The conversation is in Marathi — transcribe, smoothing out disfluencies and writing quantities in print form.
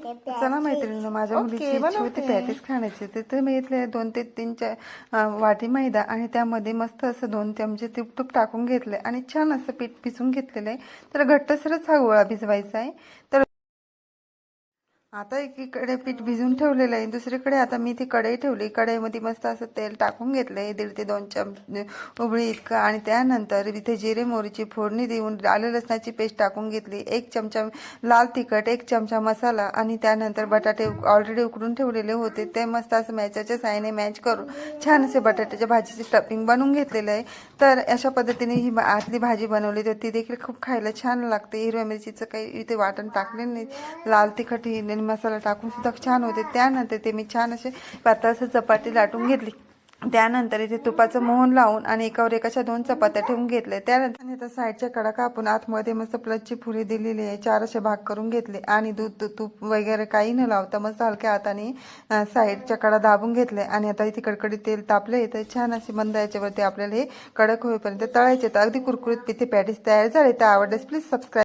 चला मैत्रिणींनो, माझ्या मुलीची इच्छा होती पॅटीस खाण्याची, तर मी घेतले 2 ते 3 वाटी मैदा आणि त्यामध्ये मस्त असं 2 चमचे तूप टाकून घेतले आणि छान असं पीठ भिजून घेतलेलं आहे. तर घट्टसरच हा गोळा भिजवायचा आहे. तर आता एकीकडे पीठ भिजून ठेवलेलं आहे, दुसरीकडे आता मी ती कढई ठेवली. कढईमध्ये मस्त असं तेल टाकून घेतलंय 1.5 ते 2 चमचे उबळी इतकं आणि त्यानंतर इथे जिरे मोहरीची फोडणी देऊन आलं लसणाची पेस्ट टाकून घेतली. 1 चमचा लाल तिखट, 1 चमचा मसाला आणि त्यानंतर बटाटे ऑलरेडी उकडून ठेवलेले होते ते मस्त असं मॅचच्या साहाय्याने मॅच करून छान असे बटाट्याच्या भाजीची स्टफिंग बनवून घेतलेलं आहे. तर अशा पद्धतीने ही आतली भाजी बनवली तर ती देखील खूप खायला छान लागते. हिरव्या मिरचीचं काही इथे वाटण टाकले नाही, लाल तिखट ही मसाला टाकून सुद्धा छान होते. त्यानंतर ते मी छान असे पातळसर चपाती लाटून घेतली. त्यानंतर इथे तुपाचं मोहन लावून आणि एकावर एक अशा 2 चपात्या ठेवून घेतल्या. त्यानंतर इथं साईडच्या कडा कापून आतमध्ये मस्त प्लसची फुली दिलेली आहे. 4 असे भाग करून घेतले आणि दूध तूप वगैरे काही न लावता मस्त हलक्या हाताने साईडच्या कडा दाबून घेतले आणि आता इथे कडकडीत तेल तापले. तर छान असे मंद याच्यावरती आपल्याला हे कडक होईपर्यंत तळायचे. तर अगदी कुरकुरीत इथे पॅटीस तयार झाले. तर आवडल्यास प्लीज सबस्क्राईब.